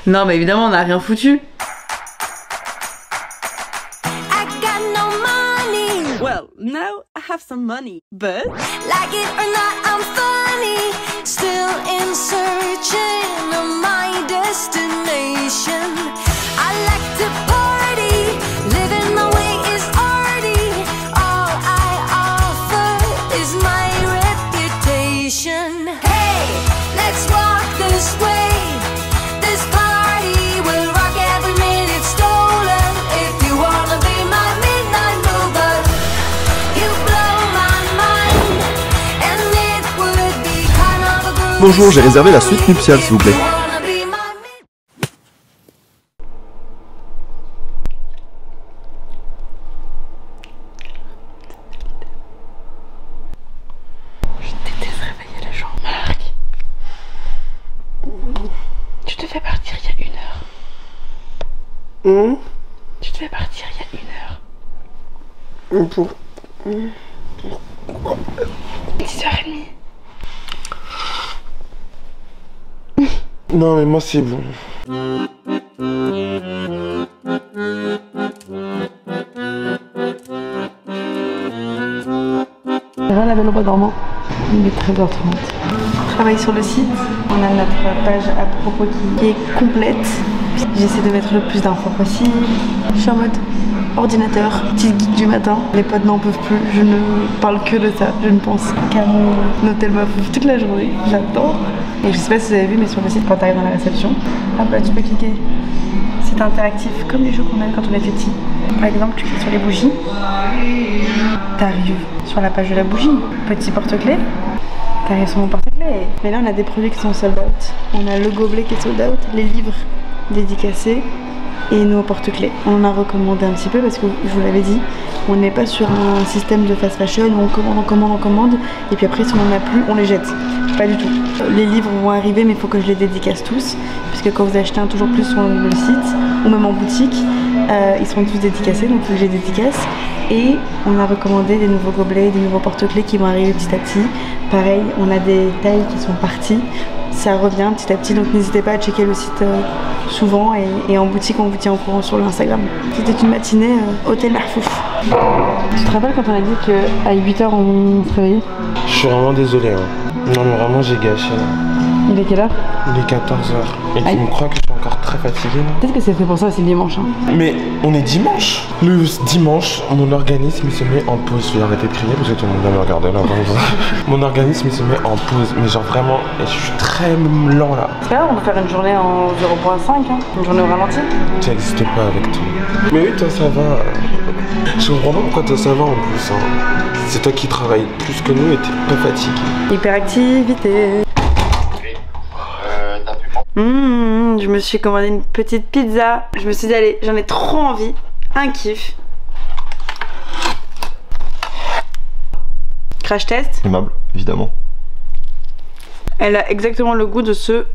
Non mais évidemment on n'a rien foutu. Well, now I have some money, but like it or not, I'm funny. Still in searching of my destination. I like to party, living my way is arty. All I offer is my reputation. Hey, let's walk this way. This party will rock every minute stolen. If you wanna be my midnight mover, you blow my mind, and it would be kind of a groove. Bonjour, j'ai réservé la suite nuptiale s'il vous plaît. Tu te fais partir il y a 1 heure. Tu te fais partir il y a 1 heure. Pour... 10h30. Non mais moi c'est bon. Sarah la belle au bois dormant. Il est 13h30. On travaille sur le site. On a notre page à propos qui est complète. J'essaie de mettre le plus d'infos possible. Je suis en mode ordinateur, petite geek du matin. Les potes n'en peuvent plus. Je ne parle que de ça. Je ne pense qu'à mon hôtel Mafouf toute la journée. J'adore. Et je sais pas si vous avez vu, mais sur le site, quand tu arrives dans la réception, hop là, tu peux cliquer. C'est interactif, comme les jeux qu'on avait quand on était petit. Par exemple, tu cliques sur les bougies. Tu arrives sur la page de la bougie. Petit porte-clés. Tu arrives sur mon porte-clés. Mais là, on a des produits qui sont sold out. On a le gobelet qui est sold out, les livres dédicacés et nos porte-clés. On en a recommandé un petit peu parce que je vous l'avais dit, on n'est pas sur un système de fast fashion où on commande et puis après si on n'en a plus, on les jette. Pas du tout. Les livres vont arriver mais il faut que je les dédicace tous puisque quand vous achetez un toujours plus sur le site ou même en boutique, ils seront tous dédicacés donc il faut que je les dédicace. Et on a recommandé des nouveaux gobelets, des nouveaux porte-clés qui vont arriver petit à petit. Pareil, on a des tailles qui sont parties. Ça revient petit à petit, donc n'hésitez pas à checker le site souvent et en boutique on vous tient au courant sur l'Instagram. C'était une matinée hôtel Mafouf. Tu te rappelles quand on a dit qu'à 8h on se réveillait? Je suis vraiment désolé hein. Non mais vraiment j'ai gâché là. Il est quelle heure? Il est 14h. Et tu me crois que je suis encore très fatigué là? Peut-être que c'est fait pour ça, c'est dimanche hein. Mais on est dimanche. Le dimanche, mon organisme il se met en pause. Je vais arrêter de crier parce que tout le monde va me regarder là. Mon organisme il se met en pause. Mais genre vraiment, et je suis très lent là. C'est pas grave, on va faire une journée en 0.5 hein. Une journée au ralenti. Tu n'existais pas avec toi. Mais oui, toi ça va. Je comprends pas pourquoi toi ça va en plus hein. C'est toi qui travailles plus que nous et t'es pas fatigué. Hyperactivité. Je me suis commandé une petite pizza. Je me suis dit allez, j'en ai trop envie. Un kiff. Crash test. Aimable, évidemment. Elle a exactement le goût de ce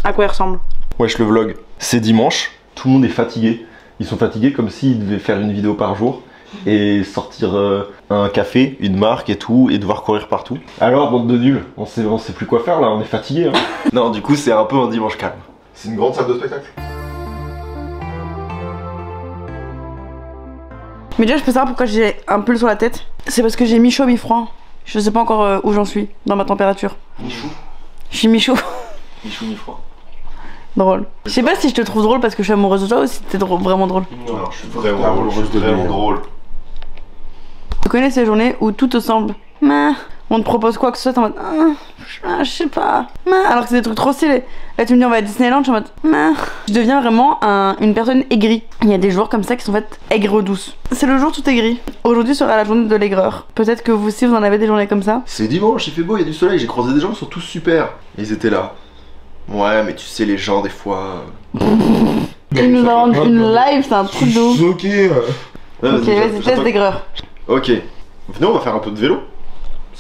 à quoi elle ressemble. Wesh le vlog, c'est dimanche, tout le monde est fatigué. Ils sont fatigués comme s'ils devaient faire une vidéo par jour et sortir un café, une marque et tout, et devoir courir partout. Alors bande de nuls, on sait plus quoi faire là, on est fatigué hein. Non du coup c'est un peu un dimanche calme. C'est une grande salle de spectacle. Mais déjà je peux savoir pourquoi j'ai un pull sur la tête. C'est parce que j'ai mi-chaud mi-froid. Je sais pas encore où j'en suis dans ma température. Michou. Je suis mi-chaud. Michou mi-froid. Drôle. Je sais pas si je te trouve drôle parce que je suis amoureuse de toi ou si t'es vraiment drôle. Non, alors, je suis vraiment drôle. Tu connais ces journées où tout te semble on te propose quoi que ce soit, t'es en mode je sais pas, alors que c'est des trucs trop stylés. Là tu me dis on va à Disneyland, je suis en mode je deviens vraiment une personne aigrie. Il y a des jours comme ça qui sont faites aigres douces. C'est le jour tout aigri. Aujourd'hui sera la journée de l'aigreur. Peut-être que vous aussi vous en avez des journées comme ça. C'est dimanche, il fait beau, il y a du soleil, j'ai croisé des gens qui sont tous super. Ils étaient là. Ouais mais tu sais les gens des fois... Ils nous inventent une live, c'est un truc de ouf. Ok. Ok vas-y test d'aigreur. Ok. Venez on va faire un peu de vélo.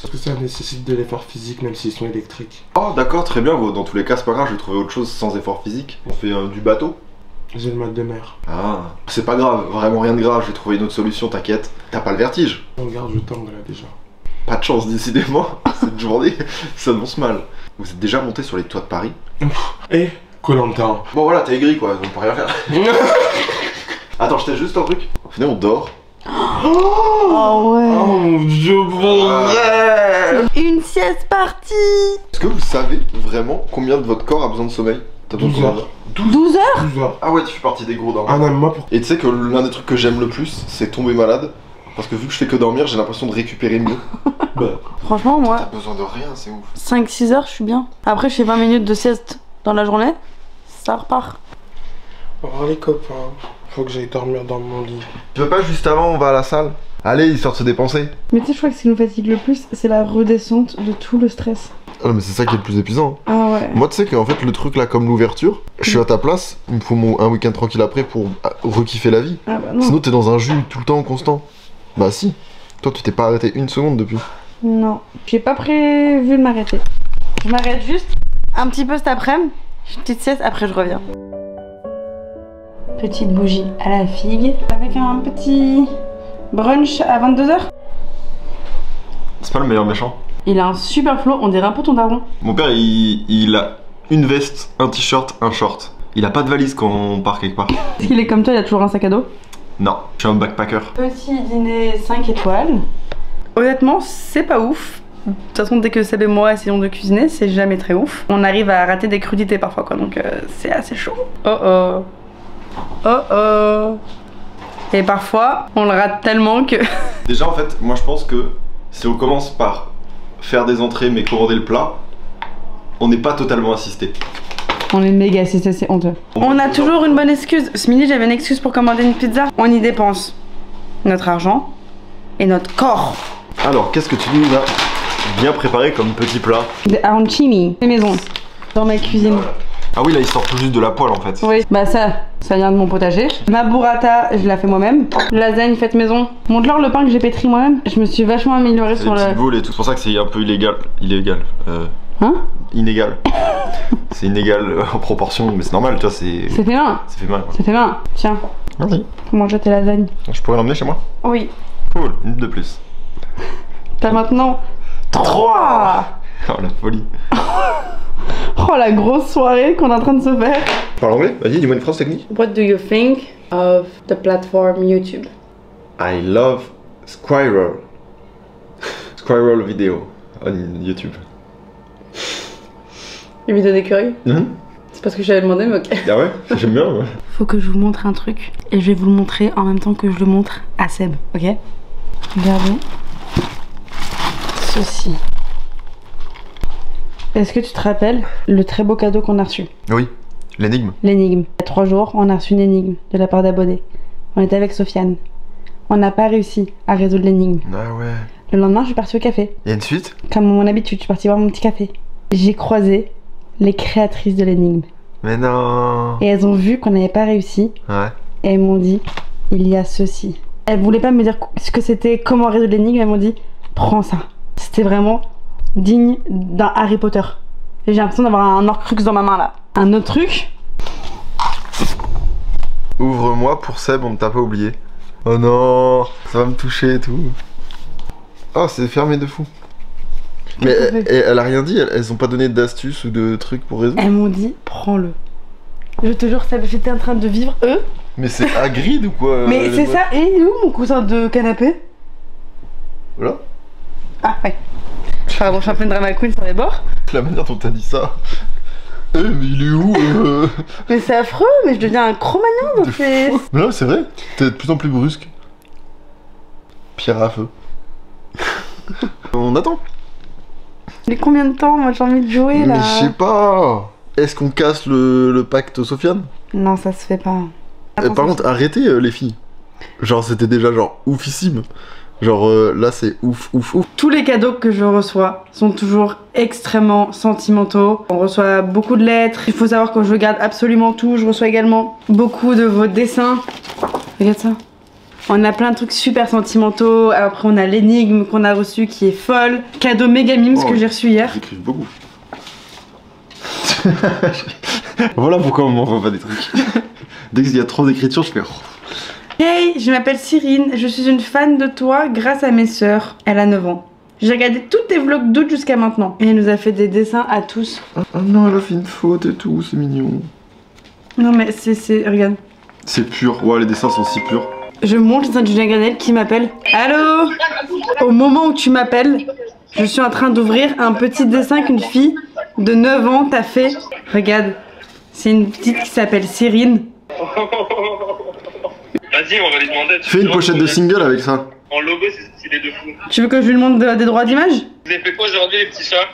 Parce que ça nécessite de l'effort physique même s'ils sont électriques. Oh d'accord, très bien, dans tous les cas c'est pas grave, je vais trouver autre chose sans effort physique. On fait du bateau. J'ai le mal de mer. Ah, c'est pas grave, vraiment rien de grave, je vais trouver une autre solution, t'inquiète. T'as pas le vertige? Regarde, je tangue là déjà. Pas de chance décidément, cette journée s'annonce mal. Vous êtes déjà monté sur les toits de Paris? Eh, Koh-Lanta. Bon voilà, t'es aigri quoi, on peut rien faire. Attends, je teste juste un truc. Venez, on dort. Oh ouais. Oh mon dieu, Une sieste partie. Est-ce que vous savez vraiment combien de votre corps a besoin de sommeil? T'as besoin de 12 combien heures. 12 heures. 12 heures. Ah ouais, tu fais partie des gros dormeurs. Ah non, mais moi pour. Et tu sais que l'un des trucs que j'aime le plus, c'est tomber malade. Parce que vu que je fais que dormir, j'ai l'impression de récupérer mieux. Bah. Franchement, moi, T'as besoin de rien, c'est ouf. 5-6 heures, je suis bien. Après, je fais 20 minutes de sieste dans la journée. Ça repart. Au revoir les copains. Faut que j'aille dormir dans mon lit. Tu veux pas juste avant, on va à la salle? Allez, histoire de se dépenser. Mais tu sais, je crois que ce qui nous fatigue le plus, c'est la redescente de tout le stress. Ah non, mais c'est ça qui est le plus épuisant. Ah ouais. Moi, tu sais qu'en fait, le truc là, comme l'ouverture, je suis à ta place, il me faut un week-end tranquille après pour rekiffer la vie. Ah bah non. Sinon, t'es dans un jus tout le temps constant. Bah si. Toi, tu t'es pas arrêté une seconde depuis. Non, j'ai pas prévu de m'arrêter. Je m'arrête juste un petit peu cet après-midi. Une petite sieste, après je reviens. Petite bougie à la figue avec un petit brunch à 22h. C'est pas le meilleur méchant. Il a un super flow, on dirait un peu ton daron. Mon père, il a une veste, un t-shirt, un short. Il a pas de valise quand on part quelque part. Est-ce qu'il est comme toi, il a toujours un sac à dos? Non, je suis un backpacker. Petit dîner 5 étoiles. Honnêtement, c'est pas ouf. De toute façon, dès que Seb et moi essayons de cuisiner, c'est jamais très ouf. On arrive à rater des crudités parfois, quoi, donc c'est assez chaud. Oh oh. Oh oh. Et parfois, on le rate tellement que... Déjà, en fait, moi je pense que si on commence par faire des entrées mais commander le plat, on n'est pas totalement assisté. On est méga assisté, c'est honteux. On a toujours une bonne excuse. Ce midi, j'avais une excuse pour commander une pizza. On y dépense notre argent et notre corps. Alors, qu'est-ce que tu nous as bien préparé comme petit plat? Des arancini, fait maison, dans ma cuisine. Ah oui, là il sort tout juste de la poêle en fait. Oui, bah ça vient de mon potager. Ma burrata, je la fais moi-même. Lasagne faite maison. Montre-leur le pain que j'ai pétri moi-même. Je me suis vachement améliorée C'est sur des le... petites boules et tout, c'est pour ça que c'est un peu illégal. Hein? Inégal. C'est inégal en proportion, mais c'est normal, tu vois, c'est... C'est fait main. Ça fait mal. Ouais. C'est fait main. Tiens, Vas-y. mange tes lasagnes. Je pourrais l'emmener chez moi? Oui. Cool, une de plus. T'as maintenant 3. Oh la folie. Oh la grosse soirée qu'on est en train de se faire. Parle anglais? Vas-y, dis-moi une phrase technique. What do you think of the platform YouTube? I love Squirrel. Squirrel video on YouTube. Les vidéos d'écureuil? Mhm. C'est pas ce que j'avais demandé, mais ok. Ah ouais? J'aime bien, ouais. Faut que je vous montre un truc et je vais vous le montrer en même temps que je le montre à Seb, ok? Regardez ceci. Est-ce que tu te rappelles le très beau cadeau qu'on a reçu? Oui, l'énigme. L'énigme. Il y a 3 jours, on a reçu une énigme de la part d'abonnés. On était avec Sofiane. On n'a pas réussi à résoudre l'énigme. Ah ouais. Le lendemain, je suis partie au café. Y'a une suite? Comme à mon habitude, je suis partie boire mon petit café. J'ai croisé les créatrices de l'énigme. Mais non. Et elles ont vu qu'on n'avait pas réussi. Ouais. Et elles m'ont dit, il y a ceci. Elles voulaient pas me dire ce que c'était, comment résoudre l'énigme. Elles m'ont dit, prends ça. C'était vraiment digne d'un Harry Potter. Et j'ai l'impression d'avoir un Horcrux dans ma main là. Un autre truc. Ouvre-moi pour Seb, on ne t'a pas oublié. Oh non, ça va me toucher et tout. Oh, c'est fermé de fou. Mais elle a rien dit, elles ont pas donné d'astuces ou de trucs pour résoudre? Elles m'ont dit, prends-le. Je te jure, j'étais en train de vivre eux. Mais c'est Hagrid ou quoi? Mais c'est ça, et il est où mon coussin de canapé? Voilà. Ah ouais. Pardon, je suis un peu une drama queen sur les bords. La manière dont t'as dit ça. Mais il est où Mais c'est affreux, mais je deviens un Cro-Magnon dans ces... Mais non, c'est vrai, t'es de plus en plus brusque. Pierre à feu. On attend. Mais combien de temps? Moi j'ai envie de jouer là. Mais je sais pas. Est-ce qu'on casse le pacte Sofiane? Non, ça se fait pas. Par contre, arrêtez les filles. Genre, c'était déjà genre oufissime. Genre là, c'est ouf, ouf, ouf. Tous les cadeaux que je reçois sont toujours extrêmement sentimentaux. On reçoit beaucoup de lettres. Il faut savoir que je garde absolument tout. Je reçois également beaucoup de vos dessins. Regarde ça. On a plein de trucs super sentimentaux. Après, on a l'énigme qu'on a reçue qui est folle. Cadeau méga mimes que j'ai reçu hier. J'écris beaucoup. Voilà pourquoi on m'envoie pas des trucs. Dès qu'il y a trop d'écriture, je fais... Hey, je m'appelle Cyrine, je suis une fan de toi grâce à mes sœurs. Elle a 9 ans. J'ai regardé tous tes vlogs d'août jusqu'à maintenant. Et elle nous a fait des dessins à tous. Oh non, elle a fait une faute et tout, c'est mignon. Non mais regarde. C'est pur. Ouais, les dessins sont si purs. Je montre les dessins de Julien Granel qui m'appelle. Allô? Au moment où tu m'appelles, je suis en train d'ouvrir un petit dessin qu'une fille de 9 ans t'a fait. Regarde, c'est une petite qui s'appelle Cyrine. Vas-y, on va lui demander. Fais une pochette de single avec ça. En logo, c'est stylé de fou. Tu veux que je lui demande des droits d'image? Vous avez fait quoi aujourd'hui, les petits chats?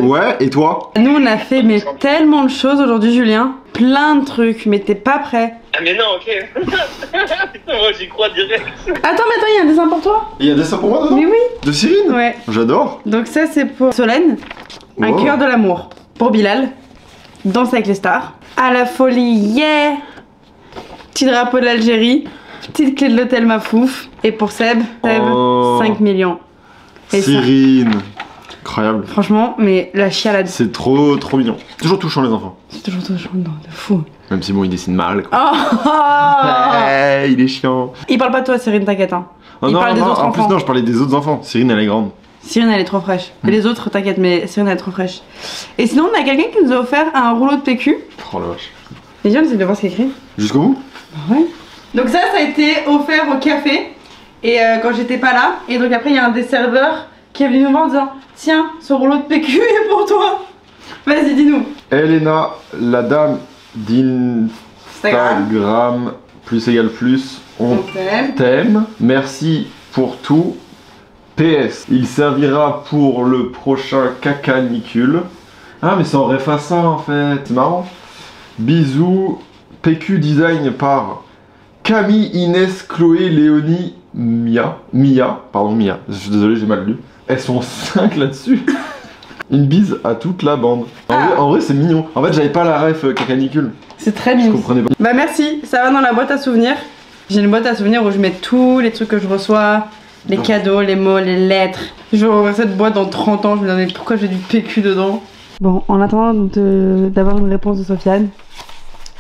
Ouais, et toi? Nous on a fait mais tellement de choses aujourd'hui Julien. Plein de trucs, mais t'es pas prêt. Ah mais non, ok. Moi j'y crois direct. Attends, il y a un dessin pour toi? Il y a des dessins pour moi dedans? Mais oui. De Cyrine? Ouais. J'adore. Donc ça c'est pour Solène. Un Wow. cœur de l'amour. Pour Bilal. Danse avec les stars. À la folie, yeah. Petit drapeau de l'Algérie. Petite clé de l'hôtel Mafouf. Et pour Seb, Oh. 5 millions. Et ça, Cyrine. Incroyable. franchement, mais la chialade. C'est trop mignon. Toujours touchant les enfants. C'est toujours de fou. Même si bon, il dessine mal. Quoi. Oh. Hey, il est chiant. Il parle pas de toi, Cyrine, t'inquiète. Hein. Oh, Il non, parle des non, autres en plus enfants. non, je parlais des autres enfants. Cyrine, elle est grande. Cyrine, elle est trop fraîche. Et les autres, t'inquiète, mais Cyrine, elle est trop fraîche. Et sinon, on a quelqu'un qui nous a offert un rouleau de PQ. Oh la vache. Et viens, on essaie de voir ce qu'il écrit. Jusqu'au bout? Ouais. Donc ça a été offert au café. Et quand j'étais pas là. Et donc après, il y a un des serveurs qui est venu nous voir en disant: tiens, ce rouleau de PQ est pour toi. Vas-y, dis-nous. Elena, la dame d'Instagram plus égale plus, on t'aime. t'aime. Merci pour tout. PS, il servira pour le prochain cacanicule. Ah mais c'est en ref à ça en fait, c'est marrant. Bisous, PQ design par Camille, Inès, Chloé, Léonie, Mia, je suis désolé j'ai mal lu. Elles sont 5 là-dessus. Une bise à toute la bande. En vrai c'est mignon. En fait j'avais pas la ref cacanicule. C'est très Je mignon. comprenais pas. Bah merci, ça va dans la boîte à souvenirs. J'ai une boîte à souvenirs où je mets tous les trucs que je reçois. Les cadeaux, les mots, les lettres. Je vais ouvrir cette boîte dans 30 ans, je me demande pourquoi j'ai du PQ dedans. Bon, en attendant d'avoir une réponse de Sofiane,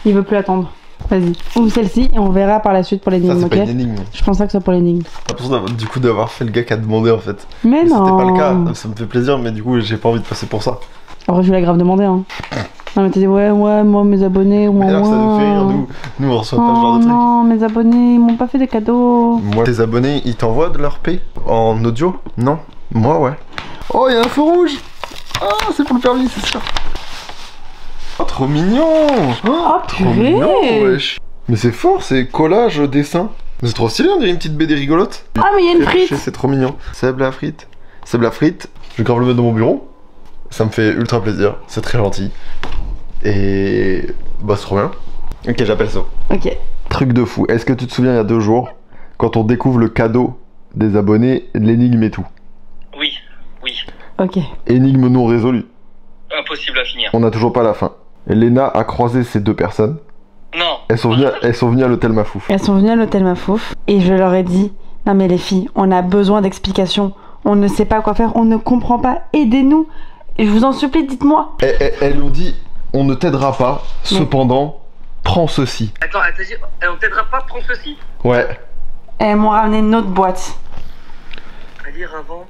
il veut plus attendre. Vas-y, ouvre celle-ci et on verra par la suite pour Ça, l'énigme, c'est ok? pas une énigme. Je pense pas que ce soit pour l'énigme. J'ai l'impression du coup d'avoir fait le gars qui a demandé en fait. Mais non. C'était pas le cas, ça me fait plaisir, mais du coup j'ai pas envie de passer pour ça. Après, je lui ai grave demandé, hein. Non, mais t'as dit, ouais, moi, mes abonnés, moi, Mais alors ça nous fait rire, nous on reçoit pas ce genre de truc. non, mes abonnés, ils m'ont pas fait de cadeaux. Moi, tes abonnés, ils t'envoient de leur paix en audio? Non? Moi, ouais. Oh, il y a un feu rouge! Ah, c'est pour le permis, c'est sûr. Oh, trop mignon! Oh, Trop purée! mignon, wesh. Mais c'est fort, c'est collage, dessin. Mais c'est trop stylé, on dirait une petite BD rigolote. Ah, mais il y a une frite! C'est trop mignon. Seb la frite. Seb la frite. Je vais grave le mettre dans mon bureau. Ça me fait ultra plaisir. C'est très gentil. Et bah c'est trop bien. Ok, j'appelle ça. Ok. Truc de fou. Est-ce que tu te souviens il y a 2 jours, quand on découvre le cadeau des abonnés, l'énigme et tout? Oui, oui. Ok. Énigme non résolue. Impossible à finir. On n'a toujours pas la fin. Léna a croisé ces 2 personnes. Non. Elles sont venues à l'hôtel Mafouf. Elles sont venues à l'hôtel Mafouf et je leur ai dit: non, mais les filles, on a besoin d'explications. On ne sait pas quoi faire, on ne comprend pas. Aidez-nous. Et je vous en supplie, dites-moi. Elles ont dit on ne t'aidera pas, cependant, prends ceci. Attends, elle t'a dit, on t'aidera pas, prends ceci. Ouais. Elles m'ont ramené une autre boîte. À lire avant.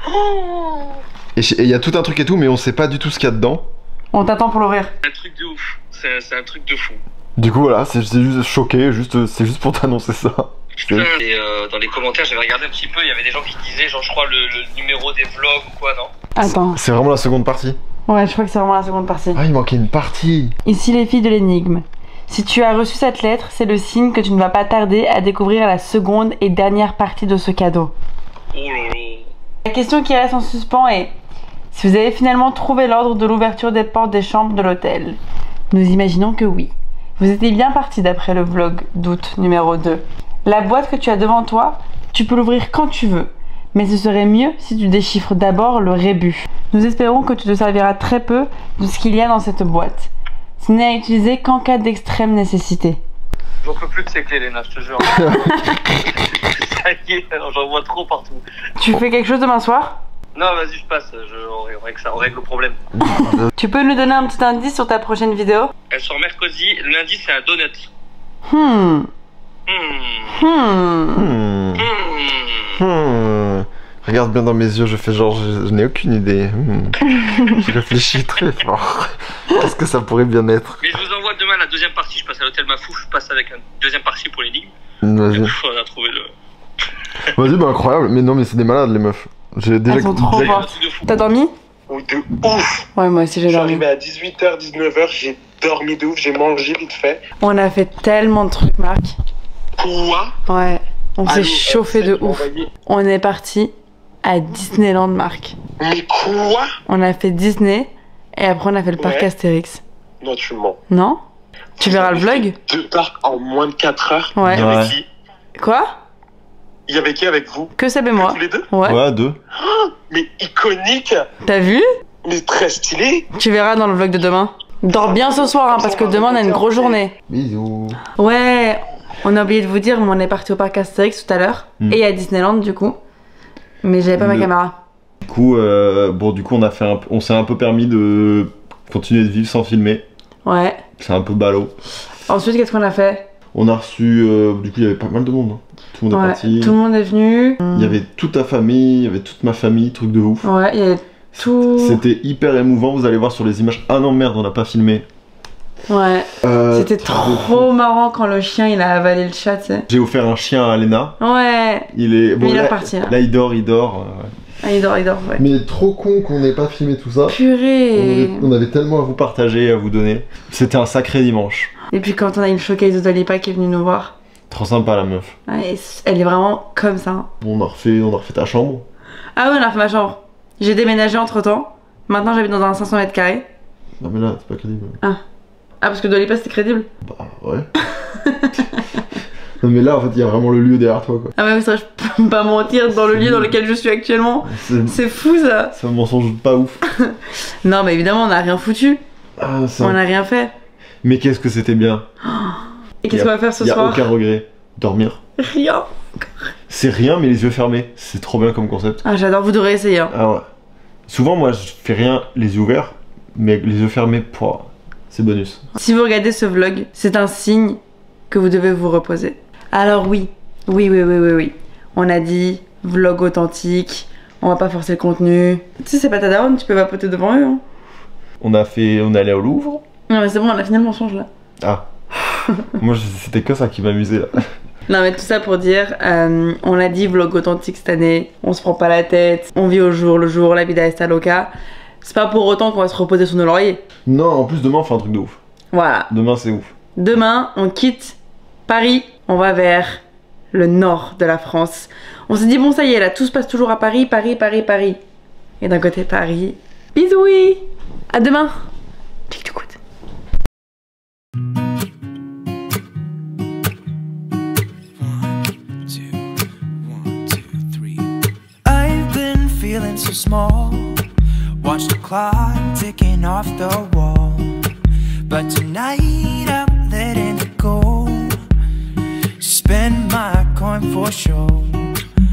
Oh, Et il y a tout un truc et tout, mais on sait pas du tout ce qu'il y a dedans. On t'attend pour l'ouvrir. un truc de ouf. C'est un truc de fou. Du coup voilà, c'est juste choqué, c'est juste pour t'annoncer ça. Et dans les commentaires, j'avais regardé un petit peu, il y avait des gens qui disaient, genre, je crois, le numéro des vlogs ou quoi, non? Attends. C'est vraiment la seconde partie. Ouais, je crois que c'est vraiment la seconde partie. Ah, il manquait une partie. Ici les filles de l'énigme. Si tu as reçu cette lettre, c'est le signe que tu ne vas pas tarder à découvrir la seconde et dernière partie de ce cadeau. Oh là là. La question qui reste en suspens est: si vous avez finalement trouvé l'ordre de l'ouverture des portes des chambres de l'hôtel? Nous imaginons que oui. Vous étiez bien parti d'après le vlog d'août numéro 2. La boîte que tu as devant toi, tu peux l'ouvrir quand tu veux. Mais ce serait mieux si tu déchiffres d'abord le rébut. Nous espérons que tu te serviras très peu de ce qu'il y a dans cette boîte. Ce n'est à utiliser qu'en cas d'extrême nécessité. J'en peux plus de ces clés, Léna, je te jure. Ça y est, j'en vois trop partout. Tu fais quelque chose demain soir? Non, vas-y, je passe, on règle le problème. Tu peux nous donner un petit indice sur ta prochaine vidéo? Elle sort mercredi, lundi c'est un donut. Regarde bien dans mes yeux, je fais genre, je n'ai aucune idée. Je réfléchis très fort. Qu'est-ce que ça pourrait bien être? Mais je vous envoie demain la deuxième partie. Je passe à l'hôtel Mafou. Je passe avec une deuxième partie pour l'énigme. Vas-y. On a trouvé le. Vas-y, bah incroyable. Mais non, mais c'est des malades, les meufs. J'ai déjà. Elles sont trop déjà- fortes. T'as dormi? Oh, de ouf. Ouais, moi aussi Je j'ai suis dormi. arrivé à 18h, 19h, j'ai dormi de ouf, j'ai mangé vite fait. On a fait tellement de trucs, Marc. Quoi? Ouais. On s'est Allô, chauffé celle de qui m'a ouf. envoyé- On est parti à Disneyland, Marc. Mais quoi? On a fait Disney et après on a fait le parc Ouais. Astérix. Non, tu mens. Non? Tu verras le vlog? 2 parcs en moins de 4 heures. Ouais. Il y avait Ouais. qui? Quoi? Il y avait qui avec vous? Que Seb et moi. Tous les deux? Ouais. Ouais, 2. Mais iconique. T'as vu? Mais très stylé. Tu verras dans le vlog de demain. Dors bien ce soir, hein, parce que demain on a une grosse journée. Bisous. Ouais, on a oublié de vous dire, mais on est parti au parc Astérix tout à l'heure. Et à Disneyland du coup. Mais j'avais pas ma caméra. Du coup, on s'est un peu permis de continuer de vivre sans filmer. Ouais. C'est un peu ballot. Ensuite, qu'est-ce qu'on a fait? On a reçu, du coup, il y avait pas mal de monde. Hein. Tout le monde est Ouais, parti. tout le monde est venu. Il y avait toute ta famille, il y avait toute ma famille, truc de ouf. Ouais, il y avait tout. C'était hyper émouvant, vous allez voir sur les images. Ah non, merde, on n'a pas filmé. Ouais. C'était truc de fou. trop marrant quand le chien il a avalé le chat, tu sais. J'ai offert un chien à Léna. Ouais. Il est. Mais il est là, reparti, là. Là, il dort. Ouais. Ah, il dort, ouais. Mais trop con qu'on n'ait pas filmé tout ça. Purée. On avait tellement à vous partager, à vous donner. C'était un sacré dimanche. Et puis quand on a une showcase de Dua Lipa qui est venue nous voir. Trop sympa la meuf. Ouais, elle est vraiment comme ça. On a refait ta chambre. Ah ouais, on a refait ma chambre. J'ai déménagé entre temps. Maintenant j'habite dans un 500 mètres carrés. Non mais là, c'est pas crédible. Ah, parce que Dua Lipa c'était crédible. Bah ouais. Non mais là en fait il y a vraiment le lieu derrière toi quoi. Ah ouais, mais ça je peux pas mentir dans le lieu dans lequel je suis actuellement. C'est fou ça. C'est un mensonge pas ouf. Non mais évidemment on a rien foutu. Ah, ça... On a rien fait. Mais qu'est-ce que c'était bien. Et qu'est-ce qu'on va faire ce Y a soir? aucun regret. Dormir. Rien. C'est rien mais les yeux fermés. C'est trop bien comme concept. Ah j'adore, vous devrez essayer. Hein. Ah ouais. Souvent moi je fais rien les yeux ouverts. Mais avec les yeux fermés, pouah, c'est bonus. Si vous regardez ce vlog, c'est un signe que vous devez vous reposer. Alors oui. On a dit vlog authentique, on va pas forcer le contenu. Tu sais c'est pas ta daronne, tu peux vapoter devant eux. Hein. On est allé au Louvre. Non mais c'est bon, on a fini le mensonge là. Ah. Moi c'était que ça qui m'amusait là. Non mais tout ça pour dire, on l'a dit, vlog authentique cette année, on se prend pas la tête, on vit au jour le jour, la vida está loca. C'est pas pour autant qu'on va se reposer sur nos lauriers. Non, en plus demain on fait un truc de ouf. Voilà. Demain c'est ouf. Demain, on quitte Paris, on va vers le nord de la France. On s'est dit bon ça y est là, tout se passe toujours à Paris. Et d'un côté Paris. Bisous. À demain. Tchic, tchic, tchic. I've been feeling so small. Watch the clock ticking off the wall. But tonight I'm letting it go. Spend my coin for sure.